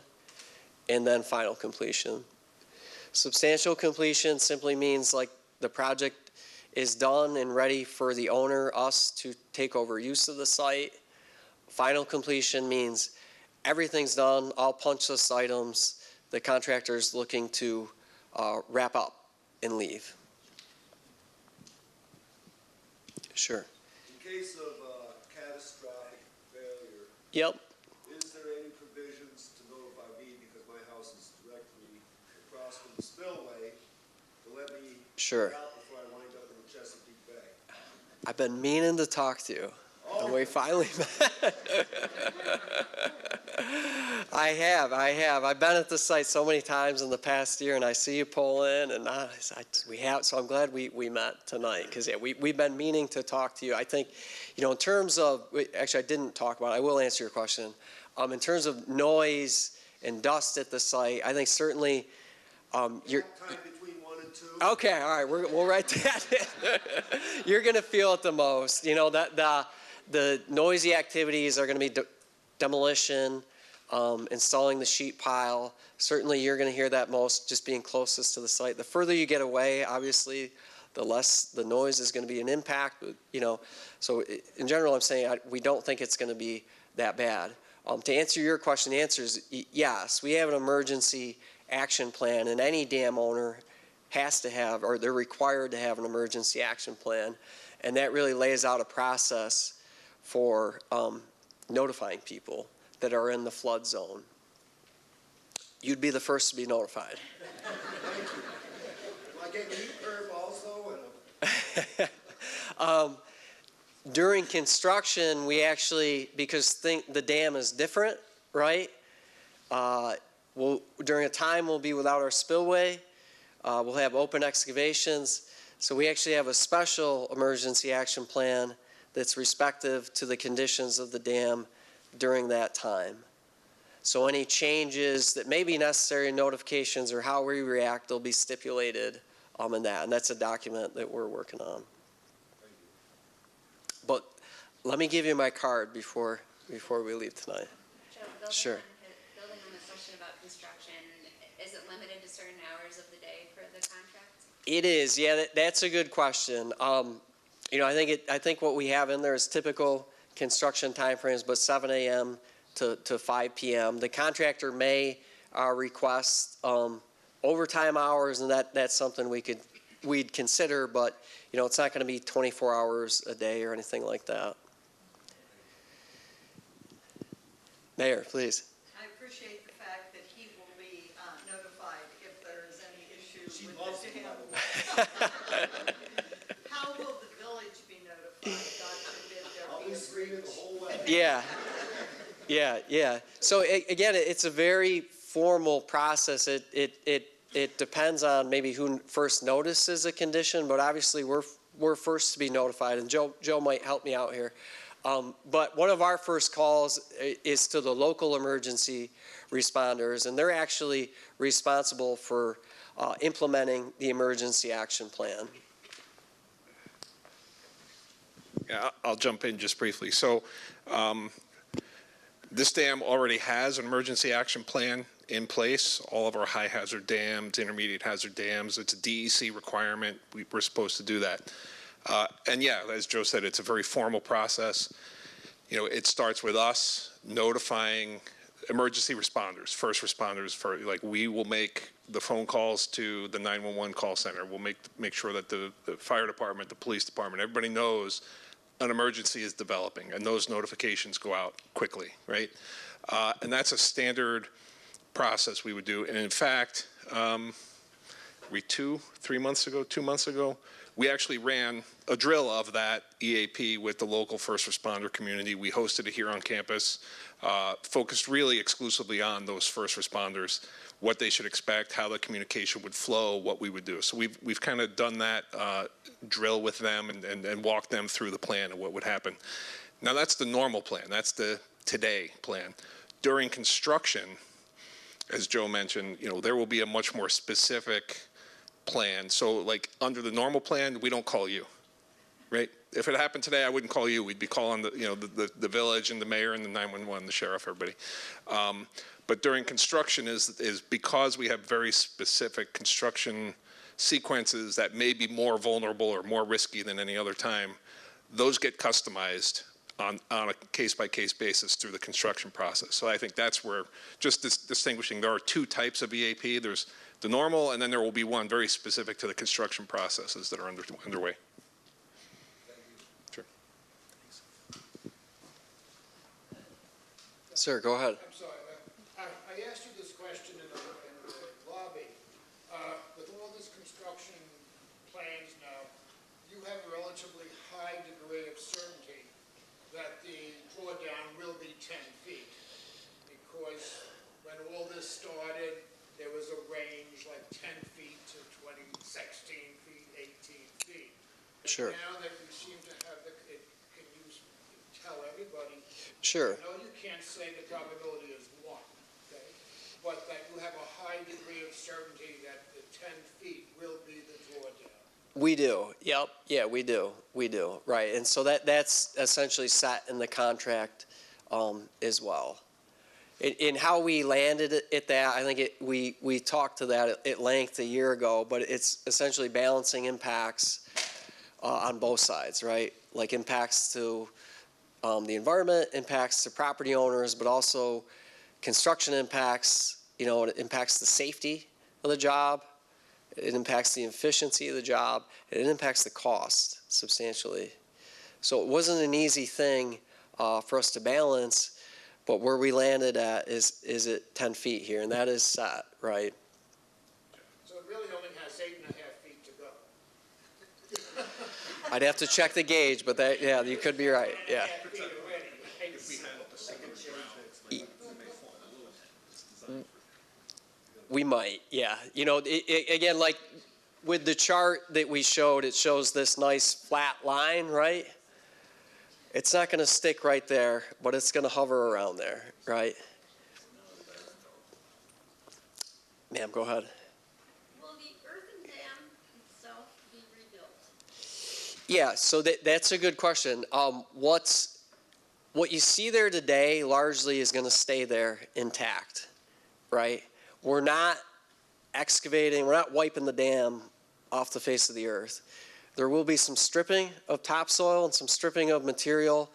and then final completion. Substantial completion simply means like the project is done and ready for the owner, us, to take over use of the site. Final completion means everything's done, all punch list items, the contractor's looking to wrap up and leave. Sure. In case of catastrophic failure, Yep. is there any provisions to notify me, because my house is directly across from the spillway, to let me Sure. get out before I wind up in the Chesapeake Bay? I've been meaning to talk to you. And we finally met. I have. I've been at the site so many times in the past year, and I see you pull in, and we have. So I'm glad we met tonight, because yeah, we've been meaning to talk to you. I think, you know, in terms of, actually I didn't talk about it. I will answer your question. In terms of noise and dust at the site, I think certainly you're. Time between 1 and 2? Okay, all right, we'll write that in. You're going to feel it the most. You know, that the noisy activities are going to be demolition, installing the sheet pile. Certainly you're going to hear that most, just being closest to the site. The further you get away, obviously, the less the noise is going to be an impact. But, you know, so in general, I'm saying we don't think it's going to be that bad. To answer your question, the answer is yes. We have an emergency action plan, and any dam owner has to have, or they're required to have, an emergency action plan, and that really lays out a process for notifying people that are in the flood zone. You'd be the first to be notified. Do I get U-curve also? During construction, we actually, because the dam is different, right? During a time we'll be without our spillway. We'll have open excavations. So we actually have a special emergency action plan that's respective to the conditions of the dam during that time. So any changes that may be necessary, notifications, or how we react, will be stipulated in that. And that's a document that we're working on. But let me give you my card before we leave tonight. Joe, building Sure. building on the question about construction, is it limited to certain hours of the day for the contract? It is, yeah, that's a good question. You know, I think what we have in there is typical construction timeframes, but 7 a.m. to 5 p.m. The contractor may request overtime hours, and that's something we'd consider, but you know, it's not going to be 24 hours a day or anything like that. Mayor, please. I appreciate the fact that he will be notified if there is any issue with the dam. How will the village be notified? God forbid there be a Screening the whole way. Yeah. So again, it's a very formal process. It depends on maybe who first notices a condition, but obviously we're first to be notified, and Joe might help me out here. But one of our first calls is to the local emergency responders, and they're actually responsible for implementing the emergency action plan. Yeah, I'll jump in just briefly. So this dam already has an emergency action plan in place. All of our high hazard dams, intermediate hazard dams, it's a DEC requirement. We're supposed to do that. And yeah, as Joe said, it's a very formal process. You know, it starts with us notifying emergency responders, first responders. We will make the phone calls to the 911 call center. We'll make sure that the fire department, the police department, everybody knows an emergency is developing, and those notifications go out quickly, right? And that's a standard process we would do. And in fact, 2 months ago, we actually ran a drill of that EAP with the local first responder community. We hosted it here on campus, focused really exclusively on those first responders, what they should expect, how the communication would flow, what we would do. So we've kind of done that drill with them and walked them through the plan of what would happen. Now that's the normal plan. That's the today plan. During construction, as Joe mentioned, you know, there will be a much more specific plan. So like under the normal plan, we don't call you, right? If it happened today, I wouldn't call you. We'd be calling the village and the mayor and the 911, the sheriff, everybody. But during construction is because we have very specific construction sequences that may be more vulnerable or more risky than any other time, those get customized on a case-by-case basis through the construction process. So I think that's where, just distinguishing, there are two types of EAP. There's the normal, and then there will be one very specific to the construction processes that are underway. Sure. Sir, go ahead. I'm sorry, I asked you this question in the lobby. With all this construction plans now, you have a relatively high degree of certainty that the drawdown will be 10 feet. Because when all this started, there was a range like 10 feet to 16 feet, 18 feet. Sure. Now that you seem to have can you tell everybody? Sure. I know you can't say the probability is 1, okay? But that you have a high degree of certainty that the 10 feet will be the drawdown. We do. Yep. Yeah, we do. Right. And so that's essentially set in the contract as well. In how we landed at that, I think we talked to that at length a year ago, but it's essentially balancing impacts on both sides, right? Like impacts to the environment, impacts to property owners, but also construction impacts. You know, it impacts the safety of the job. It impacts the efficiency of the job. And it impacts the cost substantially. So it wasn't an easy thing for us to balance, but where we landed at is at 10 feet here, and that is set, right? So it really only has 8.5 feet to go. I'd have to check the gauge, but that, yeah, you could be right, yeah. 8.5 feet already. We might, yeah. You know, again, like with the chart that we showed, it shows this nice flat line, right? It's not going to stick right there, but it's going to hover around there, right? Ma'am, go ahead. Will the earthen dam itself be rebuilt? Yeah, so that's a good question. What you see there today largely is going to stay there intact, right? We're not excavating, we're not wiping the dam off the face of the earth. There will be some stripping of topsoil and some stripping of material,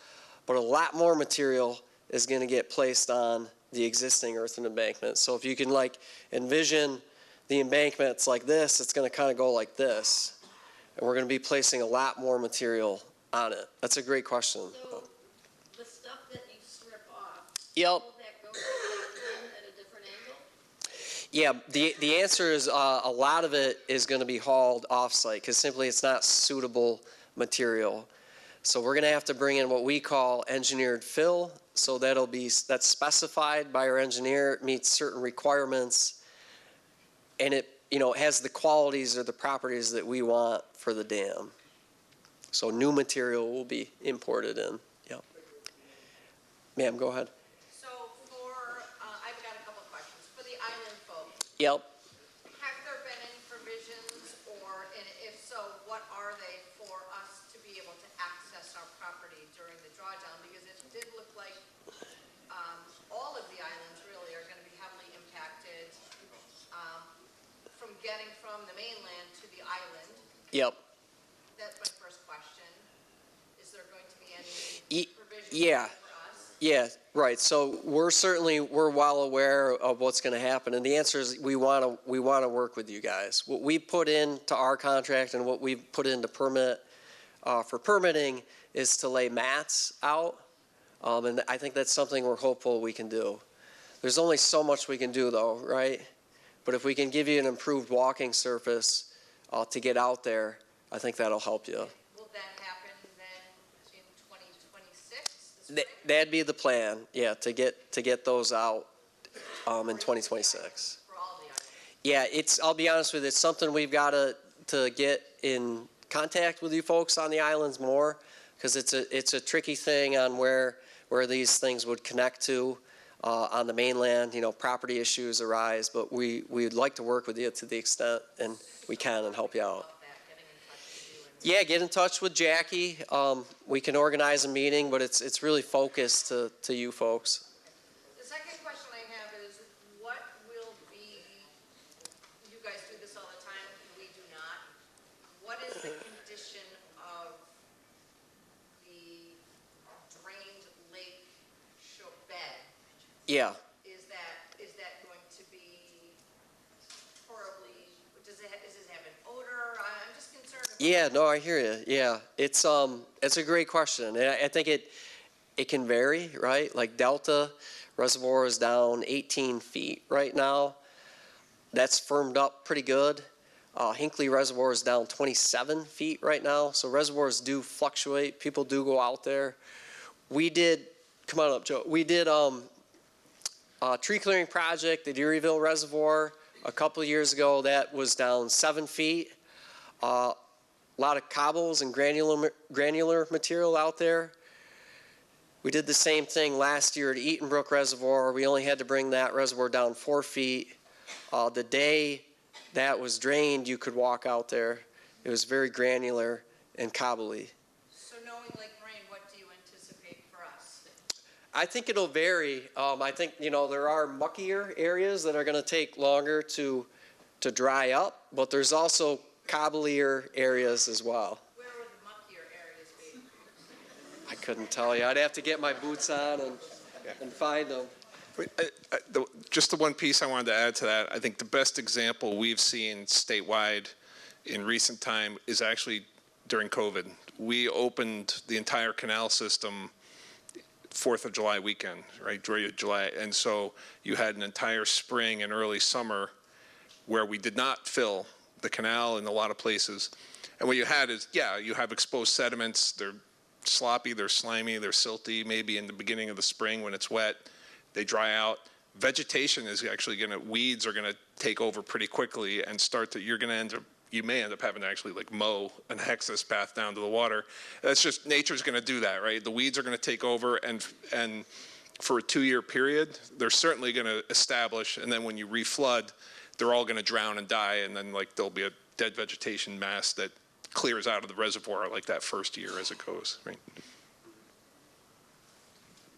but a lot more material is going to get placed on the existing earthen embankment. So if you can like envision the embankments like this, it's going to kind of go like this. And we're going to be placing a lot more material on it. That's a great question. So the stuff that you strip off, Yep. will that go at a different angle? Yeah, the answer is a lot of it is going to be hauled off-site because simply it's not suitable material. So we're going to have to bring in what we call engineered fill. So that's specified by our engineer. It meets certain requirements, and it has the qualities or the properties that we want for the dam. So new material will be imported in. Yep. Ma'am, go ahead. So I've got a couple of questions. For the island folks, Yep. have there been any provisions, and if so, what are they for us to be able to access our property during the drawdown? Because it did look like all of the islands really are going to be heavily impacted from getting from the mainland to the island. Yep. That's my first question. Is there going to be any provisions Yeah. for us? Yeah, right. So we're well aware of what's going to happen, and the answer is we want to work with you guys. What we put into our contract and what we've put into for permitting is to lay mats out, and I think that's something we're hopeful we can do. There's only so much we can do, though, right? But if we can give you an improved walking surface to get out there, I think that'll help you. Will that happen then in 2026? That'd be the plan, yeah, to get those out in 2026. For all the islands? Yeah, I'll be honest with you, it's something we've got to get in contact with you folks on the islands more, because it's a tricky thing on where these things would connect to on the mainland. Property issues arise, but we'd like to work with you to the extent and we can and help you out. Yeah, get in touch with Jackie. We can organize a meeting, but it's really focused to you folks. The second question I have is, what will be, you guys do this all the time, we do not. What is the condition of the drained lake bed? Yeah. Is that going to be horribly, does it have an odor? I'm just concerned about. Yeah, no, I hear you. Yeah, it's a great question, and I think it can vary, right? Like Delta Reservoir is down 18 feet right now. That's firmed up pretty good. Hinckley Reservoir is down 27 feet right now. So reservoirs do fluctuate. People do go out there. Come on up, Joe. We did a tree clearing project at Erieville Reservoir a couple of years ago. That was down 7 feet. A lot of cobbles and granular material out there. We did the same thing last year at Eatonbrook Reservoir. We only had to bring that reservoir down 4 feet. The day that was drained, you could walk out there. It was very granular and cobbly. So knowing Lake Moraine, what do you anticipate for us? I think it'll vary. I think, there are muckier areas that are going to take longer to dry up, but there's also cobblier areas as well. Where would the muckier areas be? I couldn't tell you. I'd have to get my boots on and find them. Just the one piece I wanted to add to that, I think the best example we've seen statewide in recent time is actually during COVID. We opened the entire canal system 4th of July weekend, right, July. And so you had an entire spring and early summer where we did not fill the canal in a lot of places. And what you had is, you have exposed sediments. They're sloppy, they're slimy, they're silty, maybe in the beginning of the spring when it's wet. They dry out. Vegetation is actually weeds are going to take over pretty quickly and start to, you may end up having to actually like mow an access path down to the water. That's just, nature's going to do that, right? The weeds are going to take over, and for a 2-year period, they're certainly going to establish, and then when you reflood, they're all going to drown and die, and then like there'll be a dead vegetation mass that clears out of the reservoir like that first year as it goes, right?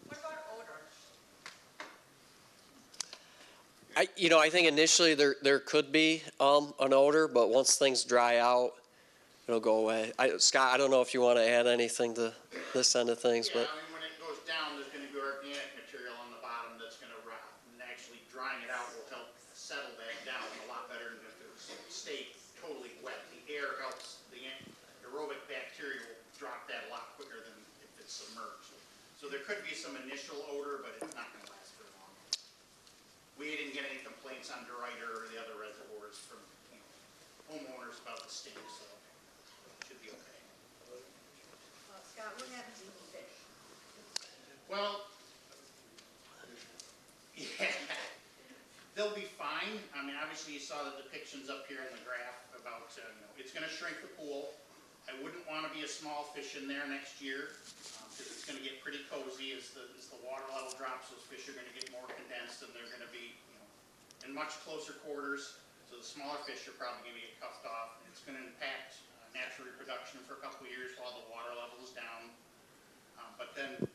What about odor? I think initially there could be an odor, but once things dry out, it'll go away. Scott, I don't know if you want to add anything to this end of things, Yeah, but I mean, when it goes down, there's gonna be organic material on the bottom that's gonna rot, and actually drying it out will help settle that down a lot better than if it stayed totally wet. The air helps, the aerobic bacteria will drop that a lot quicker than if it's submerged. So there could be some initial odor, but it's not gonna last very long. We didn't get any complaints on DeRuyter or the other reservoirs from, homeowners about the stink, so it should be okay. Scott, what happens to the fish? Well, yeah, they'll be fine. I mean, obviously you saw the depictions up here in the graph about, it's gonna shrink the pool. I wouldn't wanna be a small fish in there next year, because it's gonna get pretty cozy as the water level drops. Those fish are gonna get more condensed, and they're gonna be, in much closer quarters. So the smaller fish are probably gonna get cuffed off. It's gonna impact natural reproduction for a couple of years while the water level is down. But then,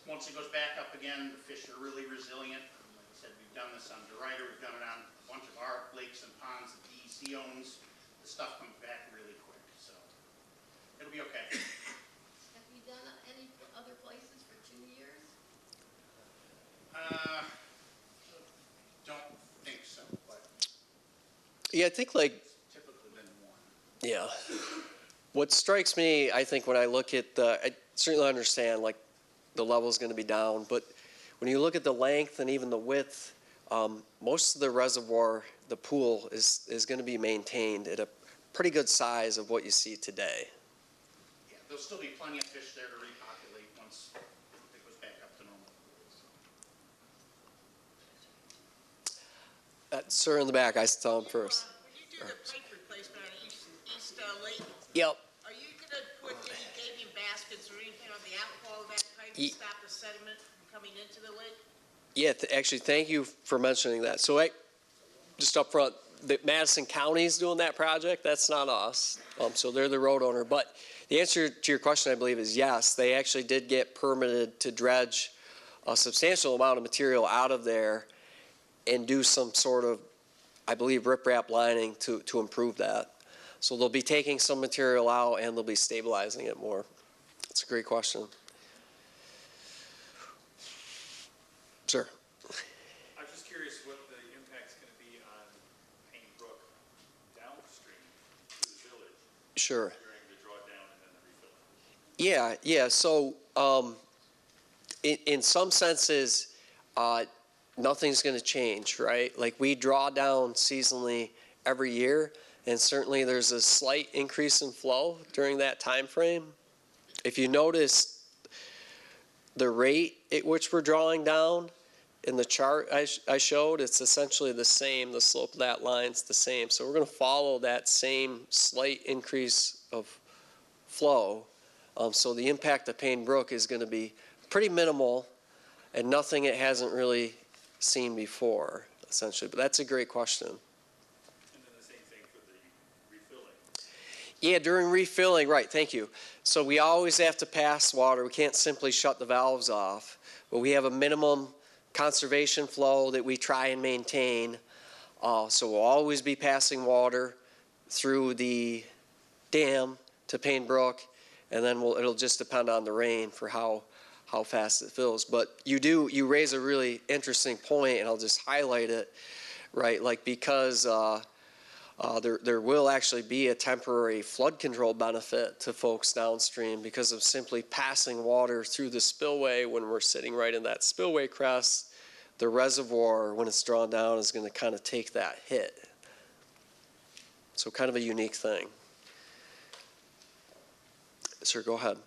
once it goes back up again, the fish are really resilient. Like I said, we've done this on DeRuyter, we've done it on a bunch of our lakes and ponds that DEC owns. The stuff comes back really quick, so it'll be okay. Have you done any other places for 2 years? Don't think so, but yeah, I think like, it's typically been one. yeah. What strikes me, I think, when I look at I certainly understand like the level is going to be down, but when you look at the length and even the width, most of the reservoir, the pool is going to be maintained at a pretty good size of what you see today. Yeah, there'll still be plenty of fish there to repopulate once it goes back up to normal. Sir in the back, I saw him first. When you do the pipe replacement on East Lake, Yep. are you gonna put any gaping baskets or anything on the outfall of that pipe to stop the sediment from coming into the lake? Yeah, actually, thank you for mentioning that. So just up front, the Madison County is doing that project. That's not us. So they're the road owner. But the answer to your question, I believe, is yes. They actually did get permitted to dredge a substantial amount of material out of there and do some sort of, I believe, riprap lining to improve that. So they'll be taking some material out and they'll be stabilizing it more. That's a great question. Sir. I'm just curious what the impact's going to be on Payne Brook downstream to the village. Sure. During the drawdown and then the refilling. Yeah. So in some senses, nothing's going to change, right? Like we draw down seasonally every year, and certainly there's a slight increase in flow during that time frame. If you notice the rate at which we're drawing down in the chart I showed, it's essentially the same. The slope of that line's the same. So we're going to follow that same slight increase of flow. So the impact of Payne Brook is going to be pretty minimal and nothing it hasn't really seen before, essentially. But that's a great question. And then the same thing for the refilling. Yeah, during refilling, right, thank you. So we always have to pass water. We can't simply shut the valves off, but we have a minimum conservation flow that we try and maintain. So we'll always be passing water through the dam to Payne Brook, and then it'll just depend on the rain for how fast it fills. But you raise a really interesting point, and I'll just highlight it, right? Like because there will actually be a temporary flood control benefit to folks downstream because of simply passing water through the spillway when we're sitting right in that spillway crest. The reservoir, when it's drawn down, is going to kind of take that hit. So kind of a unique thing. Sir, go ahead.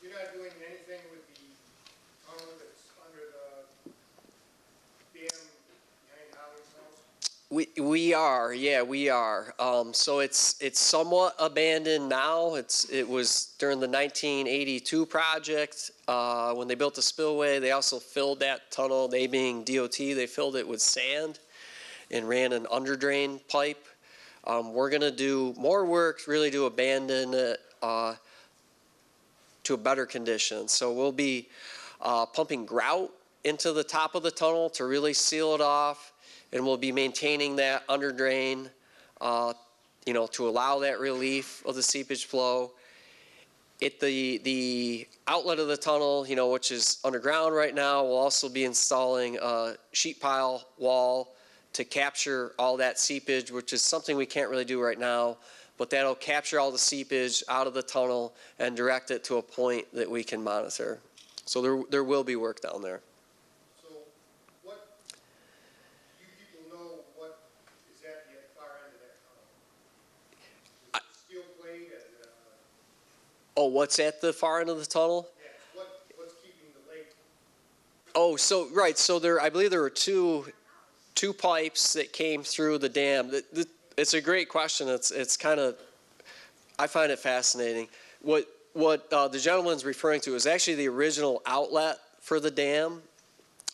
You're not doing anything with the tunnel that's under the dam behind Holly We are, yeah, we are. So it's somewhat abandoned now. It was during the 1982 project when they built the spillway. They also filled that tunnel. They being DOT, they filled it with sand and ran an underdrain pipe. We're gonna do more work really to abandon it to a better condition. So we'll be pumping grout into the top of the tunnel to really seal it off. And we'll be maintaining that under drain, to allow that relief of the seepage flow. At the outlet of the tunnel, which is underground right now, we'll also be installing a sheet pile wall to capture all that seepage, which is something we can't really do right now, but that'll capture all the seepage out of the tunnel and direct it to a point that we can monitor. So there will be work down there. Oh, what's at the far end of the tunnel? Yeah, what's keeping the lake? Oh, so, right, so I believe there were two pipes that came through the dam. It's a great question. It's kind of, I find it fascinating. What the gentleman's referring to is actually the original outlet for the dam.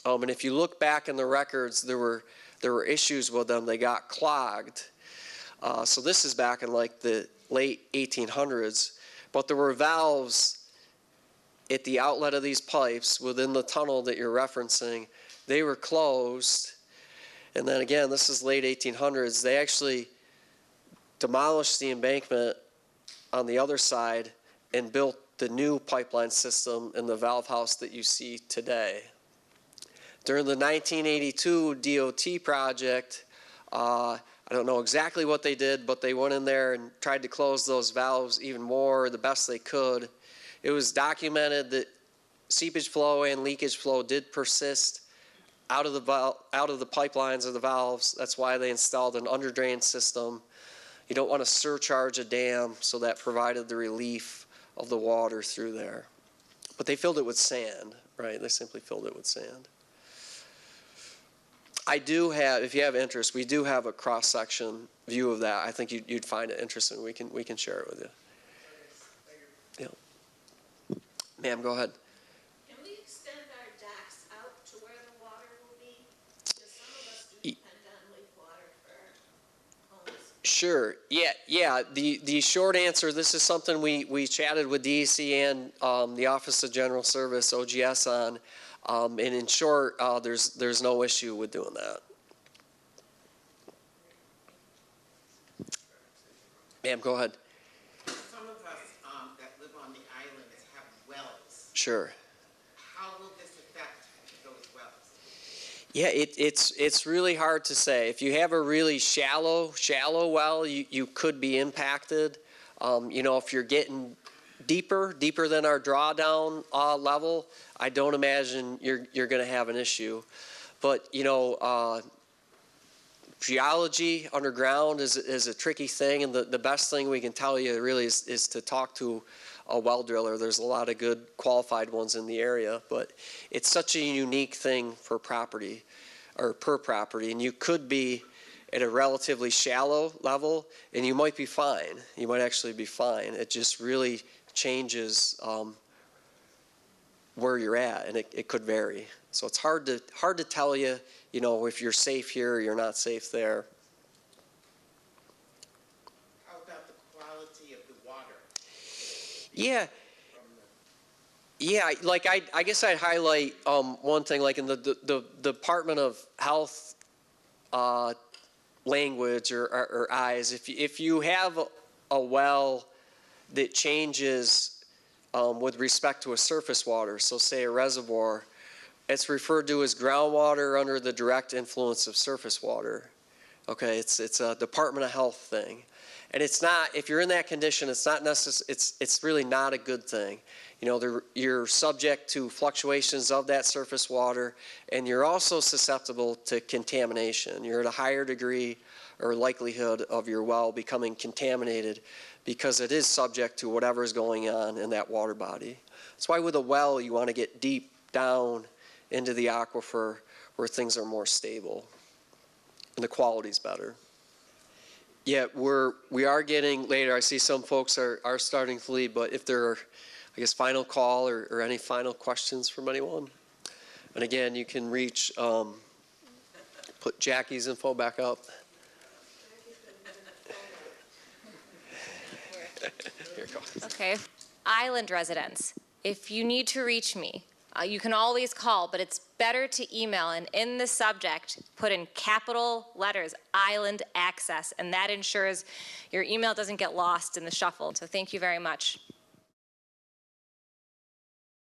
And if you look back in the records, there were issues with them. They got clogged. So this is back in like the late 1800s. But there were valves at the outlet of these pipes within the tunnel that you're referencing. They were closed. And then again, this is late 1800s. They actually demolished the embankment on the other side and built the new pipeline system in the valve house that you see today. During the 1982 DOT project, I don't know exactly what they did, but they went in there and tried to close those valves even more, the best they could. It was documented that seepage flow and leakage flow did persist out of the pipelines or the valves. That's why they installed an underdrain system. You don't want to surcharge a dam, so that provided the relief of the water through there. But they filled it with sand, right? They simply filled it with sand. I do have, if you have interest, we do have a cross-section view of that. I think you'd find it interesting. We can share it with you. Yeah. Ma'am, go ahead. Can we extend our docks out to where the water will be? Because some of us do depend on lake water for our homes. Sure. Yeah. The short answer, this is something we chatted with DEC and the Office of General Service, OGS, on. And in short, there's no issue with doing that. Ma'am, go ahead. Some of us that live on the islands have wells. Sure. How will this affect those wells? Yeah, it's really hard to say. If you have a really shallow well, you could be impacted. If you're getting deeper than our drawdown level, I don't imagine you're going to have an issue. But geology underground is a tricky thing, and the best thing we can tell you really is to talk to a well driller. There's a lot of good qualified ones in the area, but it's such a unique thing for property or per property, and you could be at a relatively shallow level and you might be fine. You might actually be fine. It just really changes where you're at, and it could vary. So it's hard to tell you, if you're safe here or you're not safe there. How about the quality of the water? Yeah, like I guess I'd highlight one thing, like in the Department of Health language or eyes. If you have a well that changes with respect to a surface water, so say a reservoir, it's referred to as groundwater under the direct influence of surface water. Okay, it's a Department of Health thing. And it's not, if you're in that condition, it's not necessary, it's really not a good thing. You're subject to fluctuations of that surface water, and you're also susceptible to contamination. You're at a higher degree or likelihood of your well becoming contaminated because it is subject to whatever is going on in that water body. That's why with a well, you want to get deep down into the aquifer where things are more stable. and the quality's better. Yeah, we are getting later. I see some folks are starting to leave, but if there are, I guess, final call or any final questions from anyone? And again, you can reach, put Jackie's info back up. Here it goes. Okay. Island residents, if you need to reach me, you can always call, but it's better to email, and in the subject, put in capital letters, Island Access, and that ensures your email doesn't get lost in the shuffle. So thank you very much.